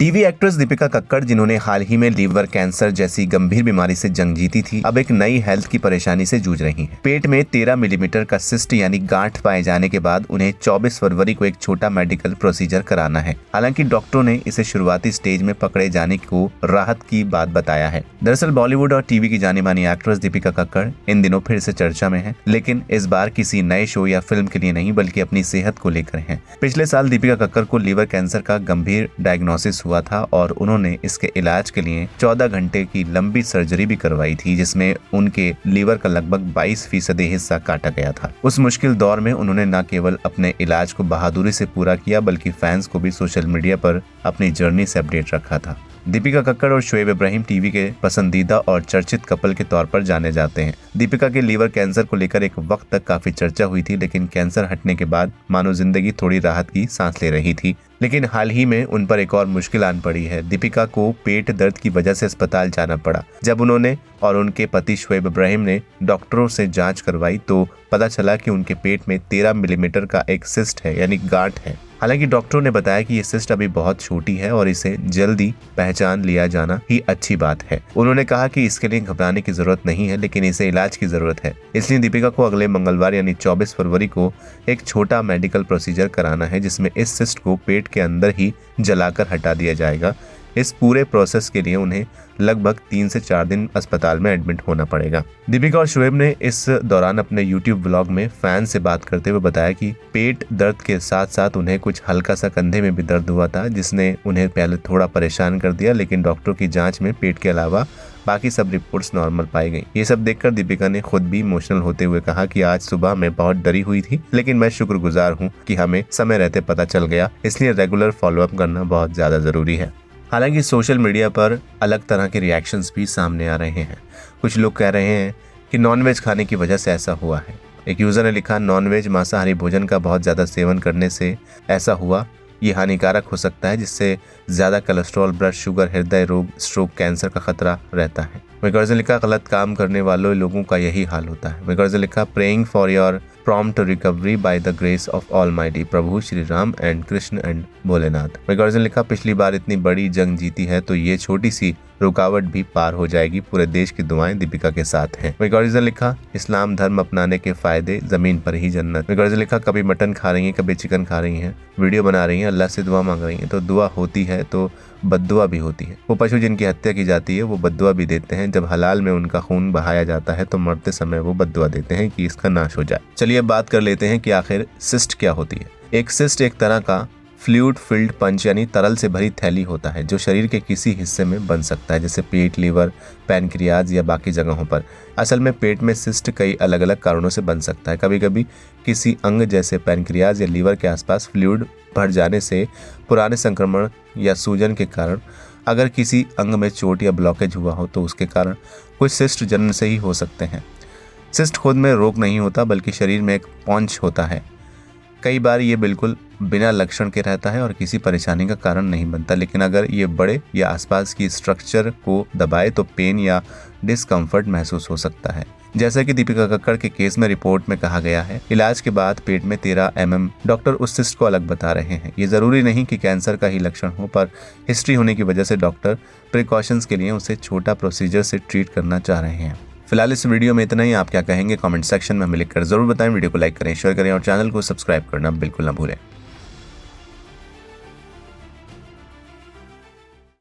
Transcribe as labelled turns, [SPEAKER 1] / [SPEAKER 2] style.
[SPEAKER 1] TV actress Deepika Kakkar, जिन्होंने हाल ही में liver cancer जैसी गंभीर बीमारी से जंग जीती थी, अब एक नई हेल्थ की परेशानी से जूझ रही हैं। पेट में 13 मिलीमीटर का सिस्ट यानी गांठ पाए जाने के बाद उन्हें 24 फरवरी को एक छोटा मेडिकल प्रोसीजर कराना है। हालांकि डॉक्टरों ने इसे शुरुआती स्टेज में पकड़े जाने को राहत की बात बताया है। दरअसल बॉलीवुड और टीवी की जानी मानी एक्ट्रेस दीपिका कक्कड़ इन दिनों फिर से चर्चा में है, लेकिन इस बार किसी नए शो या फिल्म के लिए नहीं, बल्कि अपनी सेहत को लेकर है। पिछले साल दीपिका कक्कड़ को लीवर कैंसर का गंभीर डायग्नोसिस हुआ था और उन्होंने इसके इलाज के लिए 14 घंटे की लंबी सर्जरी भी करवाई थी, जिसमें उनके लीवर का लगभग 22% हिस्सा काटा गया था। उस मुश्किल दौर में उन्होंने न केवल अपने इलाज को बहादुरी से पूरा किया, बल्कि फैंस को भी सोशल मीडिया पर अपनी जर्नी से अपडेट रखा था। दीपिका कक्कड़ और शोएब इब्राहिम टीवी के पसंदीदा और चर्चित कपल के तौर पर जाने जाते हैं। दीपिका के लीवर कैंसर को लेकर एक वक्त तक काफी चर्चा हुई थी, लेकिन कैंसर हटने के बाद मानो जिंदगी थोड़ी राहत की सांस ले रही थी। लेकिन हाल ही में उन पर एक और मुश्किल आन पड़ी है। दीपिका को पेट दर्द की वजह से अस्पताल जाना पड़ा। जब उन्होंने और उनके पति शोएब इब्राहिम ने डॉक्टरों से जांच करवाई तो पता चला कि उनके पेट में 13 मिलीमीटर का एक सिस्ट है, यानी गांठ है। हालांकि डॉक्टरों ने बताया कि ये सिस्ट अभी बहुत छोटी है और इसे जल्दी पहचान लिया जाना ही अच्छी बात है। उन्होंने कहा कि इसके लिए घबराने की जरूरत नहीं है, लेकिन इसे इलाज की जरूरत है। इसलिए दीपिका को अगले मंगलवार यानी 24 फरवरी को एक छोटा मेडिकल प्रोसीजर कराना है, जिसमें इस सिस्ट को पेट के अंदर ही जलाकर हटा दिया जाएगा। इस पूरे प्रोसेस के लिए उन्हें लगभग 3 से 4 दिन अस्पताल में एडमिट होना पड़ेगा। दीपिका और शोएब ने इस दौरान अपने YouTube व्लॉग में फैन से बात करते हुए बताया कि पेट दर्द के साथ साथ उन्हें कुछ हल्का सा कंधे में भी दर्द हुआ था, जिसने उन्हें पहले थोड़ा परेशान कर दिया, लेकिन डॉक्टरों की जांच में पेट के अलावा बाकी सब रिपोर्ट्स नॉर्मल पाई गई। ये सब देखकर दीपिका ने खुद भी इमोशनल होते हुए कहा कि आज सुबह मैं बहुत डरी हुई थी, लेकिन मैं शुक्रगुजार हूँ कि हमें समय रहते पता चल गया, इसलिए रेगुलर फॉलोअप करना बहुत ज्यादा जरूरी है। हालांकि सोशल मीडिया पर अलग तरह के रिएक्शंस भी सामने आ रहे हैं। कुछ लोग कह रहे हैं कि नॉनवेज खाने की वजह से ऐसा हुआ है। एक यूज़र ने लिखा, नॉनवेज मांसाहारी भोजन का बहुत ज़्यादा सेवन करने से ऐसा हुआ। ये हानिकारक हो सकता है, जिससे ज़्यादा कोलेस्ट्रॉल, ब्लड शुगर, हृदय रोग, स्ट्रोक, कैंसर का खतरा रहता है। विकर्ज ने लिखा, गलत काम करने वालों लोगों का यही हाल होता है। विकर्ज ने लिखा, praying for your prompt recovery by the grace of almighty प्रभु श्री राम एंड कृष्ण एंड भोलेनाथ। विकर्ज ने लिखा, पिछली बार इतनी बड़ी जंग जीती है तो ये छोटी सी रुकावट भी पार हो जाएगी। पूरे देश की दुआएं दीपिका के साथ हैं। विकर्ज ने लिखा, इस्लाम धर्म अपनाने के फायदे, जमीन पर ही जन्नत। विकर्ज ने लिखा, कभी मटन खा रही हैं, कभी चिकन खा रही हैं, वीडियो बना रही हैं, अल्लाह से दुआ मांग रही हैं, तो दुआ होती है तो बद्दुआ भी होती है। वो पशु जिनकी हत्या की जाती है वो बद्दुआ भी देते हैं। जब हलाल में उनका खून बहाया जाता है तो मरते समय वो बद्दुआ देते हैं कि इसका नाश हो जाए। चलिए अब बात कर लेते हैं कि आखिर सिस्ट क्या होती है। एक सिस्ट एक तरह का फ्लूइड फिल्ड पंच यानी तरल से भरी थैली होता है, जो शरीर के किसी हिस्से में बन सकता है, जैसे पेट, लीवर, पैनक्रियाज या बाकी जगहों पर। असल में पेट में सिस्ट कई अलग अलग कारणों से बन सकता है। कभी कभी किसी अंग जैसे पैनक्रियाज या लीवर के आसपास फ्लूइड भर जाने से, पुराने संक्रमण या सूजन के कारण, अगर किसी अंग में चोट या ब्लॉकेज हुआ हो तो उसके कारण कुछ सिस्ट जन्म से ही हो सकते हैं। सिस्ट खुद में रोग नहीं होता, बल्कि शरीर में एक पॉन्च होता है। कई बार ये बिल्कुल बिना लक्षण के रहता है और किसी परेशानी का कारण नहीं बनता, लेकिन अगर ये बढ़े या आसपास की स्ट्रक्चर को दबाए तो पेन या डिस्कम्फर्ट महसूस हो सकता है। जैसा कि दीपिका कक्कड़ के केस में रिपोर्ट में कहा गया है, इलाज के बाद पेट में 13 mm डॉक्टर उस सिस्ट को अलग बता रहे हैं। ये जरूरी नहीं कि कैंसर का ही लक्षण हो, पर हिस्ट्री होने की वजह से डॉक्टर प्रिकॉशंस के लिए उसे छोटा प्रोसीजर से ट्रीट करना चाह रहे हैं। फिलहाल इस वीडियो में इतना ही। आप क्या कहेंगे कमेंट सेक्शन में हमें लिखकर जरूर बताएं। वीडियो को लाइक करें, शेयर करें और चैनल को सब्सक्राइब करना बिल्कुल ना भूलें।